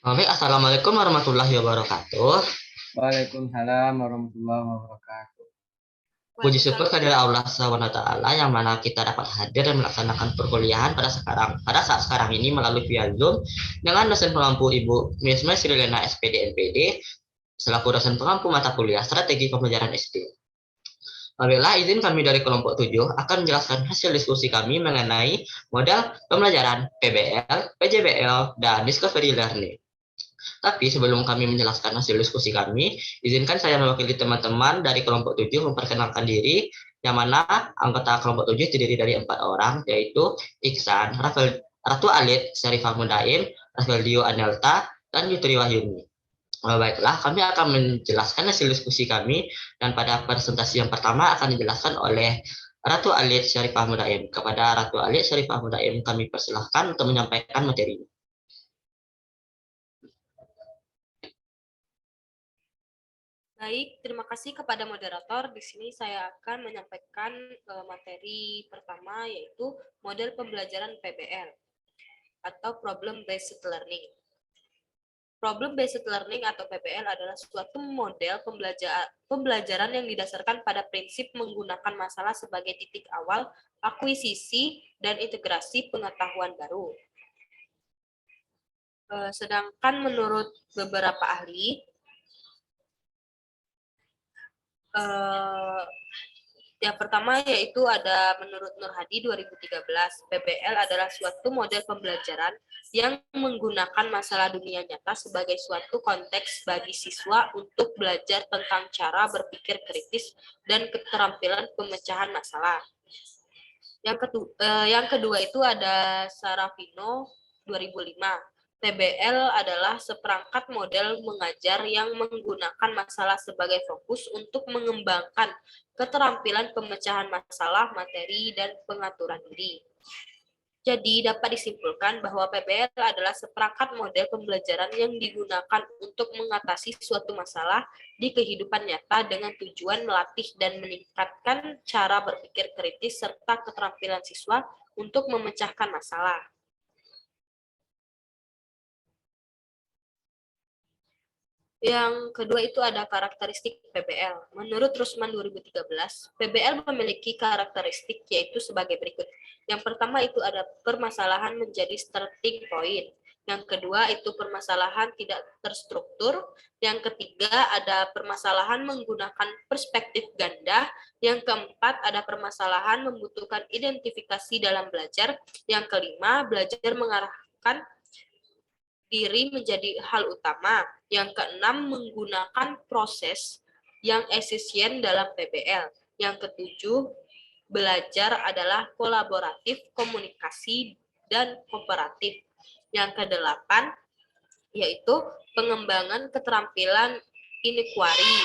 Oke, Assalamualaikum warahmatullahi wabarakatuh. Waalaikumsalam warahmatullahi wabarakatuh. Puji syukur Waalaikumsalam. kepada Allah SWT yang mana kita dapat hadir dan melaksanakan perkuliahan pada saat sekarang ini melalui via Zoom dengan dosen pengampu Ibu Misma Srilena SPD NPD selaku dosen pengampu mata kuliah Strategi Pembelajaran SD. Apabila izin kami dari kelompok 7 akan menjelaskan hasil diskusi kami mengenai model pembelajaran PBL, PJBL, dan Discovery Learning. Tapi sebelum kami menjelaskan hasil diskusi kami, izinkan saya mewakili teman-teman dari kelompok 7 memperkenalkan diri, yang mana anggota kelompok 7 terdiri dari 4 orang, yaitu Iksan, Ratu Alit, Syarifah Mudaim, Rafael Dio Anelta, dan Yutri Wahyuni. Baiklah, kami akan menjelaskan hasil diskusi kami, dan pada presentasi yang pertama akan dijelaskan oleh Ratu Alit Syarifah Mudaim. Kepada Ratu Alit Syarifah Mudaim kami persilahkan untuk menyampaikan materi. Baik, terima kasih kepada moderator. Di sini saya akan menyampaikan materi pertama yaitu model pembelajaran PBL atau Problem Based Learning. Problem Based Learning atau PBL adalah suatu model pembelajaran yang didasarkan pada prinsip menggunakan masalah sebagai titik awal, akuisisi, dan integrasi pengetahuan baru. Sedangkan menurut beberapa ahli, yang pertama yaitu ada menurut Nur Hadi 2013, PBL adalah suatu model pembelajaran yang menggunakan masalah dunia nyata sebagai suatu konteks bagi siswa untuk belajar tentang cara berpikir kritis dan keterampilan pemecahan masalah. Yang kedua itu ada Sarafino 2005. PBL adalah seperangkat model mengajar yang menggunakan masalah sebagai fokus untuk mengembangkan keterampilan pemecahan masalah, materi, dan pengaturan diri. Jadi dapat disimpulkan bahwa PBL adalah seperangkat model pembelajaran yang digunakan untuk mengatasi suatu masalah di kehidupan nyata dengan tujuan melatih dan meningkatkan cara berpikir kritis serta keterampilan siswa untuk memecahkan masalah. Yang kedua itu ada karakteristik PBL. Menurut Rusman 2013, PBL memiliki karakteristik yaitu sebagai berikut. Yang pertama itu ada permasalahan menjadi starting point. Yang kedua itu permasalahan tidak terstruktur. Yang ketiga ada permasalahan menggunakan perspektif ganda. Yang keempat ada permasalahan membutuhkan identifikasi dalam belajar. Yang kelima belajar mengarahkan diri menjadi hal utama. Yang keenam, menggunakan proses yang efisien dalam PBL. Yang ketujuh, belajar adalah kolaboratif, komunikasi, dan kooperatif. Yang kedelapan, yaitu pengembangan keterampilan inquiry.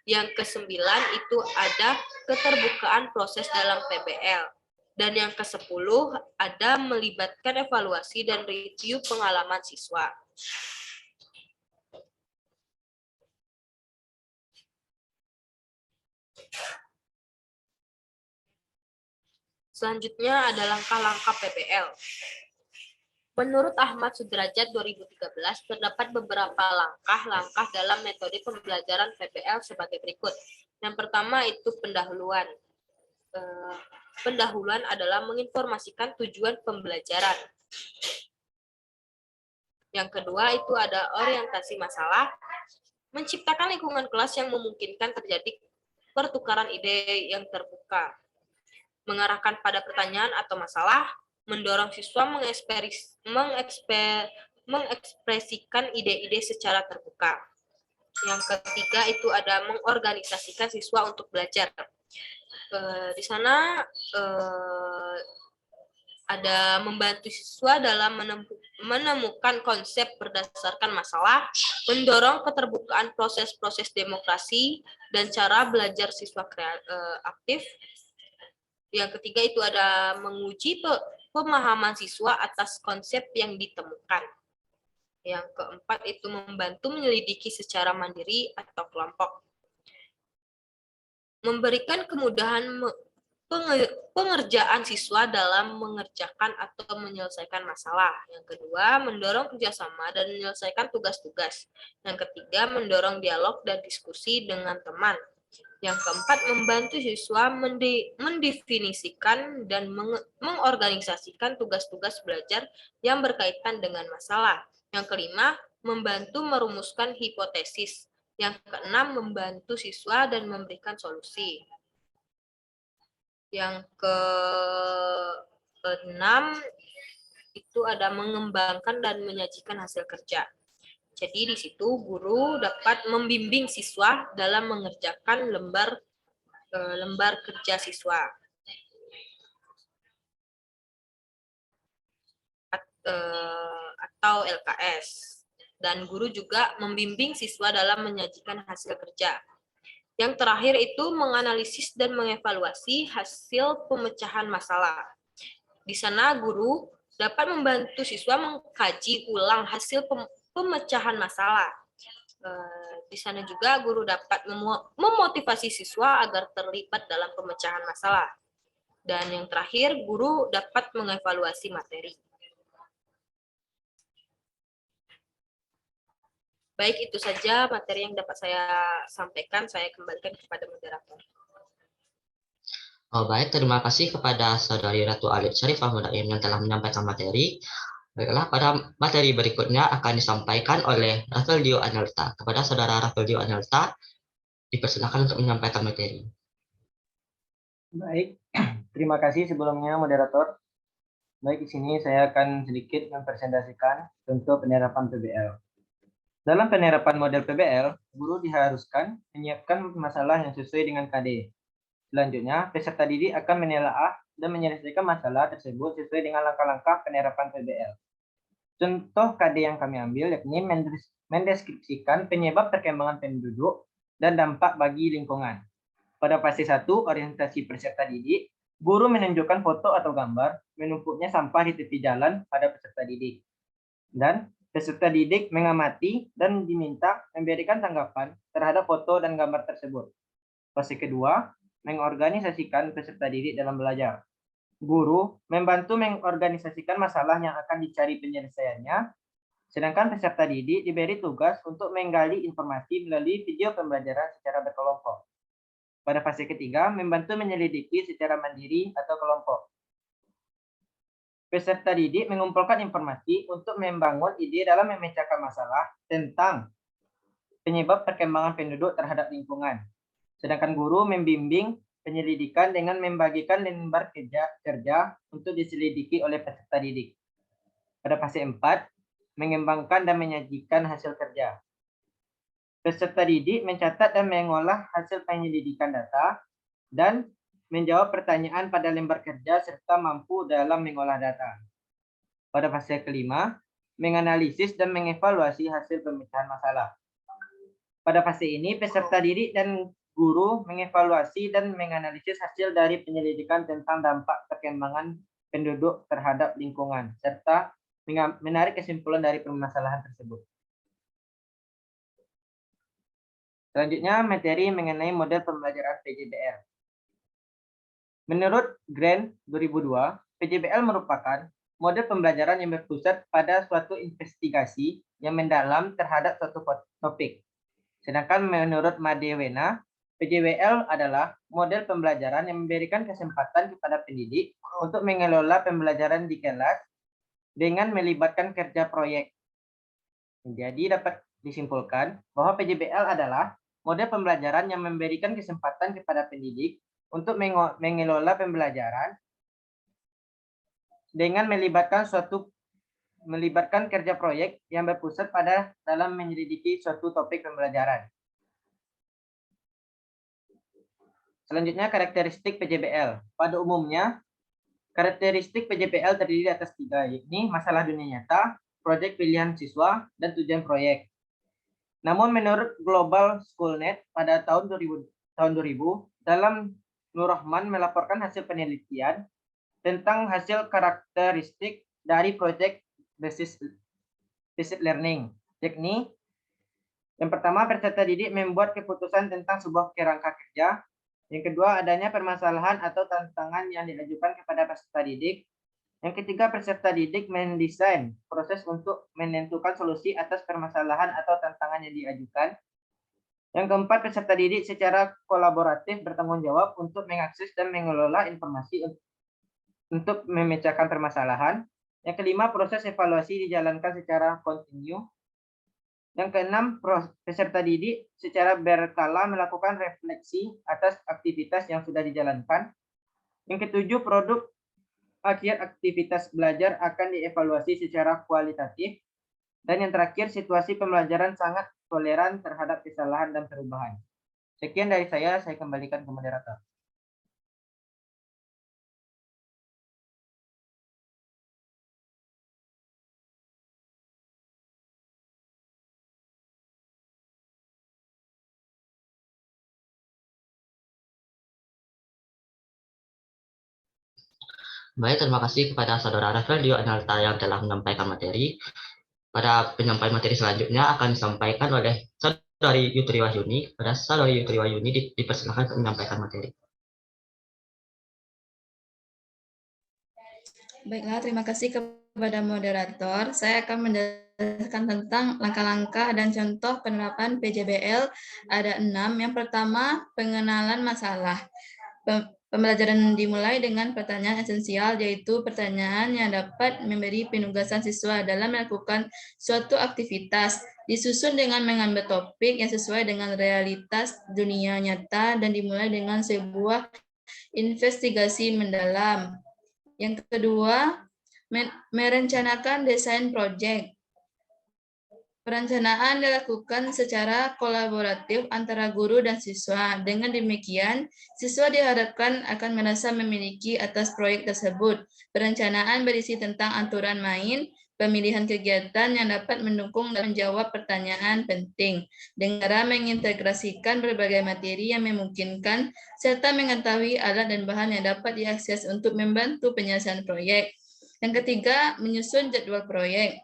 Yang kesembilan itu ada keterbukaan proses dalam PBL. Dan yang ke-10 ada melibatkan evaluasi dan review pengalaman siswa. Selanjutnya ada langkah-langkah PBL. Menurut Ahmad Sudrajat 2013, terdapat beberapa langkah-langkah dalam metode pembelajaran PBL sebagai berikut. Yang pertama itu pendahuluan. Pendahuluan adalah menginformasikan tujuan pembelajaran. Yang kedua itu ada orientasi masalah, menciptakan lingkungan kelas yang memungkinkan terjadi pertukaran ide yang terbuka, mengarahkan pada pertanyaan atau masalah, mendorong siswa mengekspresikan ide-ide secara terbuka. Yang ketiga itu ada mengorganisasikan siswa untuk belajar. Di sana ada membantu siswa dalam menemukan konsep berdasarkan masalah, mendorong keterbukaan proses-proses demokrasi, dan cara belajar siswa aktif. Yang ketiga itu ada menguji pemahaman siswa atas konsep yang ditemukan. Yang keempat itu membantu menyelidiki secara mandiri atau kelompok. Memberikan kemudahan pengerjaan siswa dalam mengerjakan atau menyelesaikan masalah. Yang kedua, mendorong kerjasama dan menyelesaikan tugas-tugas. Yang ketiga, mendorong dialog dan diskusi dengan teman. Yang keempat, membantu siswa mendefinisikan dan mengorganisasikan tugas-tugas belajar yang berkaitan dengan masalah. Yang kelima, membantu merumuskan hipotesis. Yang keenam, membantu siswa dan memberikan solusi. Yang keenam itu ada mengembangkan dan menyajikan hasil kerja. Jadi di situ guru dapat membimbing siswa dalam mengerjakan lembar kerja siswa. Atau LKS. Dan guru juga membimbing siswa dalam menyajikan hasil kerja. Yang terakhir itu menganalisis dan mengevaluasi hasil pemecahan masalah. Di sana guru dapat membantu siswa mengkaji ulang hasil pemecahan masalah. Di sana juga guru dapat memotivasi siswa agar terlibat dalam pemecahan masalah. Dan yang terakhir, guru dapat mengevaluasi materi. Baik, itu saja materi yang dapat saya sampaikan. Saya kembalikan kepada moderator. Baik, terima kasih kepada Saudari Ratu Alit Syarifah Mudaim yang telah menyampaikan materi. Baiklah, pada materi berikutnya akan disampaikan oleh Rafeldio Anelta. Kepada Saudara Rafeldio Anelta, dipersilakan untuk menyampaikan materi. Baik, terima kasih sebelumnya moderator. Baik, di sini saya akan sedikit mempresentasikan contoh penerapan PBL. Dalam penerapan model PBL, guru diharuskan menyiapkan masalah yang sesuai dengan KD. Selanjutnya, peserta didik akan menelaah dan menyelesaikan masalah tersebut sesuai dengan langkah-langkah penerapan PBL. Contoh KD yang kami ambil yakni mendeskripsikan penyebab perkembangan penduduk dan dampak bagi lingkungan. Pada fase 1, orientasi peserta didik, guru menunjukkan foto atau gambar menumpuknya sampah di tepi jalan pada peserta didik. Dan peserta didik mengamati dan diminta memberikan tanggapan terhadap foto dan gambar tersebut. Fase kedua, mengorganisasikan peserta didik dalam belajar. Guru membantu mengorganisasikan masalah yang akan dicari penyelesaiannya, sedangkan peserta didik diberi tugas untuk menggali informasi melalui video pembelajaran secara berkelompok. Pada fase ketiga, membantu menyelidiki secara mandiri atau kelompok. Peserta didik mengumpulkan informasi untuk membangun ide dalam memecahkan masalah tentang penyebab perkembangan penduduk terhadap lingkungan. Sedangkan guru membimbing penyelidikan dengan membagikan lembar kerja untuk diselidiki oleh peserta didik. Pada fase 4, mengembangkan dan menyajikan hasil kerja. Peserta didik mencatat dan mengolah hasil penyelidikan data dan menjawab pertanyaan pada lembar kerja serta mampu dalam mengolah data. Pada fase kelima, menganalisis dan mengevaluasi hasil pemecahan masalah. Pada fase ini, peserta didik dan guru mengevaluasi dan menganalisis hasil dari penyelidikan tentang dampak perkembangan penduduk terhadap lingkungan, serta menarik kesimpulan dari permasalahan tersebut. Selanjutnya, materi mengenai model pembelajaran PJBL. Menurut Grant 2002, PJBL merupakan model pembelajaran yang berpusat pada suatu investigasi yang mendalam terhadap suatu topik. Sedangkan menurut Madewena, PJBL adalah model pembelajaran yang memberikan kesempatan kepada pendidik untuk mengelola pembelajaran di kelas dengan melibatkan kerja proyek. Jadi dapat disimpulkan bahwa PJBL adalah model pembelajaran yang memberikan kesempatan kepada pendidik untuk mengelola pembelajaran dengan melibatkan kerja proyek yang berpusat pada dalam menyelidiki suatu topik pembelajaran. Selanjutnya, karakteristik PJBL. Pada umumnya, karakteristik PJBL terdiri atas 3, yakni masalah dunia nyata, proyek pilihan siswa, dan tujuan proyek. Namun menurut Global Schoolnet pada tahun 2000 dalam Nur Rahman melaporkan hasil penelitian tentang hasil karakteristik dari proyek based learning, yakni yang pertama, peserta didik membuat keputusan tentang sebuah kerangka kerja Yang kedua, adanya permasalahan atau tantangan yang diajukan kepada peserta didik. Yang ketiga, peserta didik mendesain proses untuk menentukan solusi atas permasalahan atau tantangan yang diajukan. Yang keempat, peserta didik secara kolaboratif bertanggung jawab untuk mengakses dan mengelola informasi untuk memecahkan permasalahan. Yang kelima, proses evaluasi dijalankan secara kontinu. Yang keenam, peserta didik secara berkala melakukan refleksi atas aktivitas yang sudah dijalankan. Yang ketujuh, produk akhir aktivitas belajar akan dievaluasi secara kualitatif. Dan yang terakhir, situasi pembelajaran sangat toleran terhadap kesalahan dan perubahan. Sekian dari saya kembalikan ke moderator. Baik, terima kasih kepada Saudara Rafael Analta yang telah menyampaikan materi. Pada penyampaian materi selanjutnya akan disampaikan oleh Saudari Yutri Wahyuni. Pada Saudari Yutri Wahyuni dipersilakan untuk menyampaikan materi. Baiklah, terima kasih kepada moderator. Saya akan menjelaskan tentang langkah-langkah dan contoh penerapan PJBL. Ada 6. Yang pertama, pengenalan masalah. Pembelajaran dimulai dengan pertanyaan esensial, yaitu pertanyaan yang dapat memberi penugasan siswa dalam melakukan suatu aktivitas, disusun dengan mengambil topik yang sesuai dengan realitas dunia nyata, dan dimulai dengan sebuah investigasi mendalam. Yang kedua, merencanakan desain proyek. Perencanaan dilakukan secara kolaboratif antara guru dan siswa. Dengan demikian, siswa diharapkan akan merasa memiliki atas proyek tersebut. Perencanaan berisi tentang aturan main, pemilihan kegiatan yang dapat mendukung dan menjawab pertanyaan penting, dengan cara mengintegrasikan berbagai materi yang memungkinkan, serta mengetahui alat dan bahan yang dapat diakses untuk membantu penyelesaian proyek. Yang ketiga, menyusun jadwal proyek.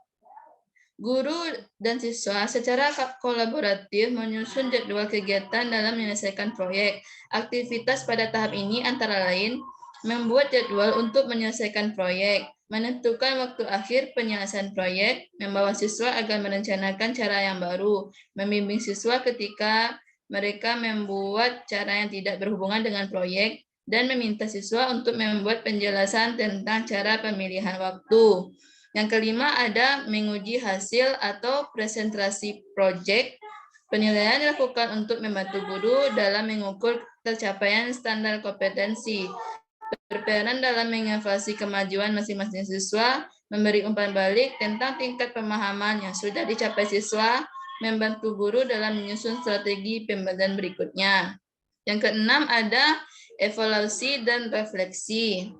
Guru dan siswa secara kolaboratif menyusun jadwal kegiatan dalam menyelesaikan proyek. Aktivitas pada tahap ini antara lain membuat jadwal untuk menyelesaikan proyek, menentukan waktu akhir penyelesaian proyek, membawa siswa agar merencanakan cara yang baru, membimbing siswa ketika mereka membuat cara yang tidak berhubungan dengan proyek, dan meminta siswa untuk membuat penjelasan tentang cara pemilihan waktu. Yang kelima ada menguji hasil atau presentasi proyek. Penilaian dilakukan untuk membantu guru dalam mengukur tercapaian standar kompetensi, berperan dalam mengevaluasi kemajuan masing-masing siswa, memberi umpan balik tentang tingkat pemahaman yang sudah dicapai siswa, membantu guru dalam menyusun strategi pembelajaran berikutnya. Yang keenam ada evaluasi dan refleksi.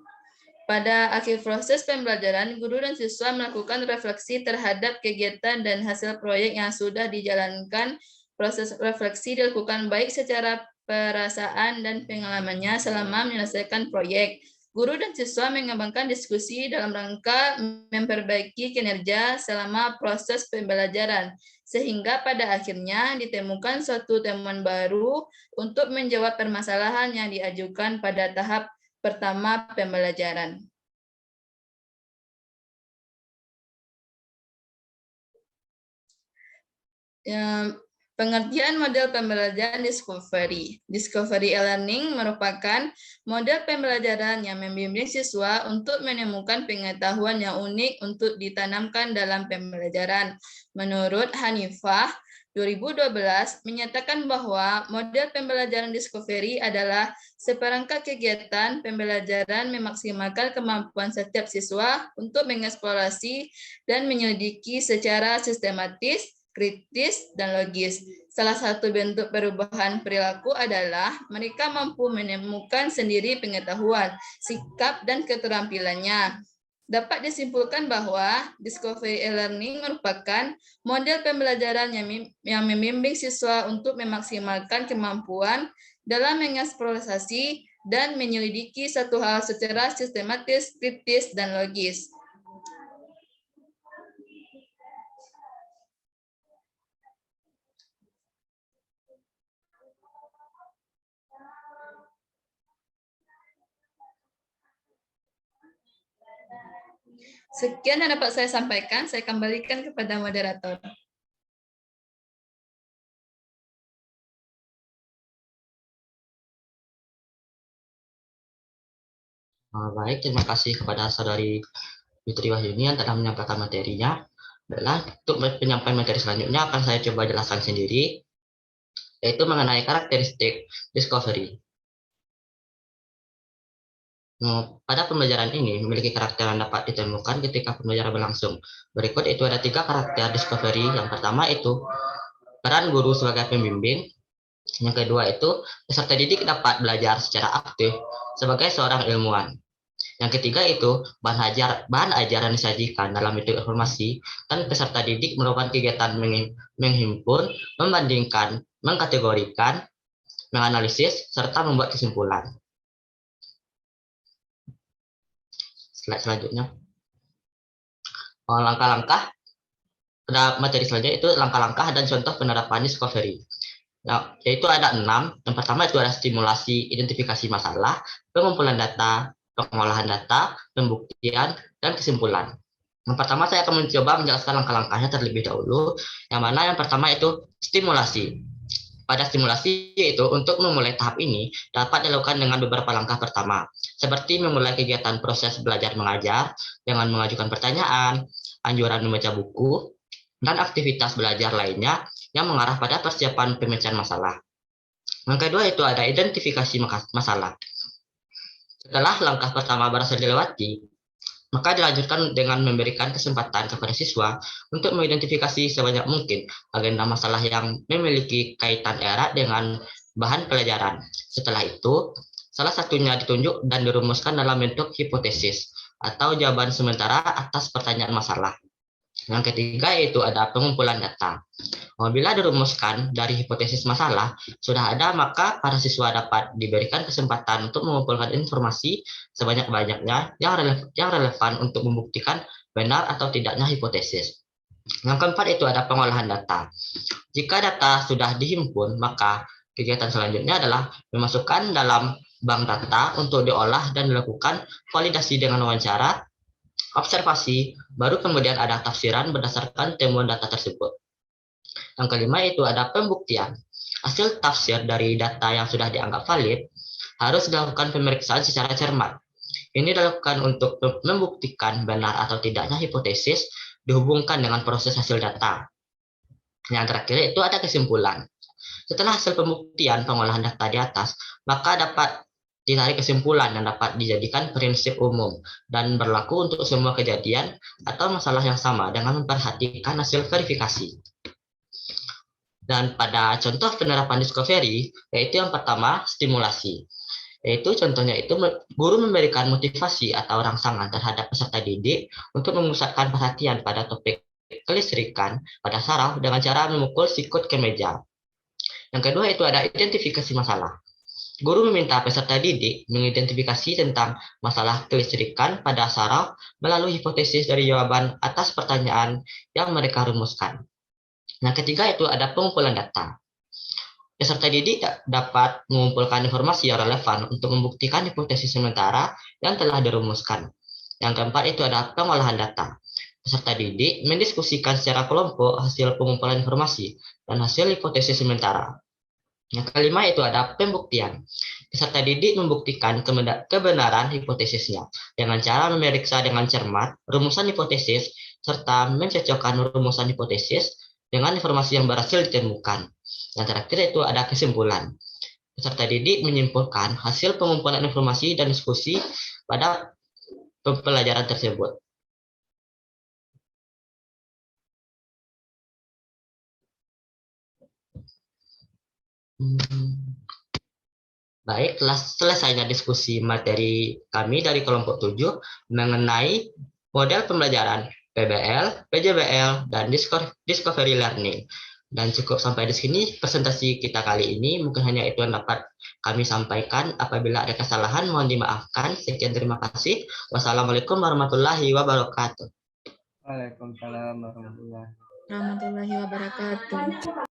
Pada akhir proses pembelajaran, guru dan siswa melakukan refleksi terhadap kegiatan dan hasil proyek yang sudah dijalankan. Proses refleksi dilakukan baik secara perasaan dan pengalamannya selama menyelesaikan proyek. Guru dan siswa mengembangkan diskusi dalam rangka memperbaiki kinerja selama proses pembelajaran, sehingga pada akhirnya ditemukan suatu temuan baru untuk menjawab permasalahan yang diajukan pada tahap pertama pembelajaran. Pengertian model pembelajaran discovery. Discovery e-learning merupakan model pembelajaran yang membimbing siswa untuk menemukan pengetahuan yang unik untuk ditanamkan dalam pembelajaran. Menurut Hanifah, 2012 menyatakan bahwa model pembelajaran discovery adalah seperangkat kegiatan pembelajaran memaksimalkan kemampuan setiap siswa untuk mengeksplorasi dan menyelidiki secara sistematis, kritis, dan logis. Salah satu bentuk perubahan perilaku adalah mereka mampu menemukan sendiri pengetahuan, sikap, dan keterampilannya. Dapat disimpulkan bahwa discovery e-learning merupakan model pembelajaran yang membimbing siswa untuk memaksimalkan kemampuan dalam mengeksplorasi dan menyelidiki satu hal secara sistematis, kritis, dan logis. Sekian yang dapat saya sampaikan, saya kembalikan kepada moderator. Baik, terima kasih kepada Saudari Fitri Wahyuni yang telah menyampaikan materinya. Baiklah, untuk penyampaian materi selanjutnya akan saya coba jelaskan sendiri, yaitu mengenai karakteristik discovery. Pada pembelajaran ini memiliki karakter yang dapat ditemukan ketika pembelajaran berlangsung. Berikut itu ada 3 karakter discovery. Yang pertama itu peran guru sebagai pembimbing. Yang kedua itu peserta didik dapat belajar secara aktif sebagai seorang ilmuwan. Yang ketiga itu bahan ajaran disajikan dalam bentuk informasi dan peserta didik melakukan kegiatan menghimpun, membandingkan, mengkategorikan, menganalisis, serta membuat kesimpulan. Slide selanjutnya. Langkah-langkah pada materi selanjutnya itu langkah-langkah dan contoh penerapan discovery. Nah, yaitu ada 6. Yang pertama itu ada stimulasi, identifikasi masalah, pengumpulan data, pengolahan data, pembuktian, dan kesimpulan. Yang pertama saya akan mencoba menjelaskan langkah-langkahnya terlebih dahulu. Yang mana yang pertama itu stimulasi. Pada stimulasi yaitu untuk memulai tahap ini dapat dilakukan dengan beberapa langkah pertama, seperti memulai kegiatan proses belajar mengajar dengan mengajukan pertanyaan, anjuran membaca buku, dan aktivitas belajar lainnya yang mengarah pada persiapan pemecahan masalah. Yang kedua itu ada identifikasi masalah. Setelah langkah pertama berhasil dilewati, maka dilanjutkan dengan memberikan kesempatan kepada siswa untuk mengidentifikasi sebanyak mungkin agenda masalah yang memiliki kaitan erat dengan bahan pelajaran. Setelah itu, salah satunya ditunjuk dan dirumuskan dalam bentuk hipotesis atau jawaban sementara atas pertanyaan masalah. Yang ketiga yaitu ada pengumpulan data. Apabila dirumuskan dari hipotesis masalah sudah ada, maka para siswa dapat diberikan kesempatan untuk mengumpulkan informasi sebanyak-banyaknya yang relevan untuk membuktikan benar atau tidaknya hipotesis. Yang keempat itu ada pengolahan data. Jika data sudah dihimpun, maka kegiatan selanjutnya adalah memasukkan dalam bank data untuk diolah dan dilakukan validasi dengan wawancara, observasi, baru kemudian ada tafsiran berdasarkan temuan data tersebut. Yang kelima itu ada pembuktian. Hasil tafsir dari data yang sudah dianggap valid harus dilakukan pemeriksaan secara cermat. Ini dilakukan untuk membuktikan benar atau tidaknya hipotesis dihubungkan dengan proses hasil data. Yang terakhir itu ada kesimpulan. Setelah hasil pembuktian pengolahan data di atas, maka dapat ditarik kesimpulan yang dapat dijadikan prinsip umum dan berlaku untuk semua kejadian atau masalah yang sama dengan memperhatikan hasil verifikasi. Dan pada contoh penerapan discovery, yaitu yang pertama stimulasi. Yaitu contohnya itu guru memberikan motivasi atau rangsangan terhadap peserta didik untuk memusatkan perhatian pada topik kelistrikan pada saraf dengan cara memukul sikut ke meja. Yang kedua itu ada identifikasi masalah. Guru meminta peserta didik mengidentifikasi tentang masalah kelistrikan pada saraf melalui hipotesis dari jawaban atas pertanyaan yang mereka rumuskan. Yang ketiga itu ada pengumpulan data. Peserta didik dapat mengumpulkan informasi yang relevan untuk membuktikan hipotesis sementara yang telah dirumuskan. Yang keempat itu ada pengolahan data. Peserta didik mendiskusikan secara kelompok hasil pengumpulan informasi dan hasil hipotesis sementara. Yang kelima itu ada pembuktian. Peserta didik membuktikan kebenaran hipotesisnya dengan cara memeriksa dengan cermat rumusan hipotesis serta mencocokkan rumusan hipotesis dengan informasi yang berhasil ditemukan. Yang terakhir itu ada kesimpulan. Peserta didik menyimpulkan hasil pengumpulan informasi dan diskusi pada pembelajaran tersebut. Baik, telah selesainya diskusi materi kami dari kelompok 7 mengenai model pembelajaran PBL, PJBL, dan Discovery Learning. Dan cukup sampai di sini presentasi kita kali ini. Mungkin hanya itu yang dapat kami sampaikan. Apabila ada kesalahan, mohon dimaafkan. Sekian, terima kasih. Wassalamualaikum warahmatullahi wabarakatuh. Waalaikumsalam warahmatullahi Warahmatullahi wabarakatuh.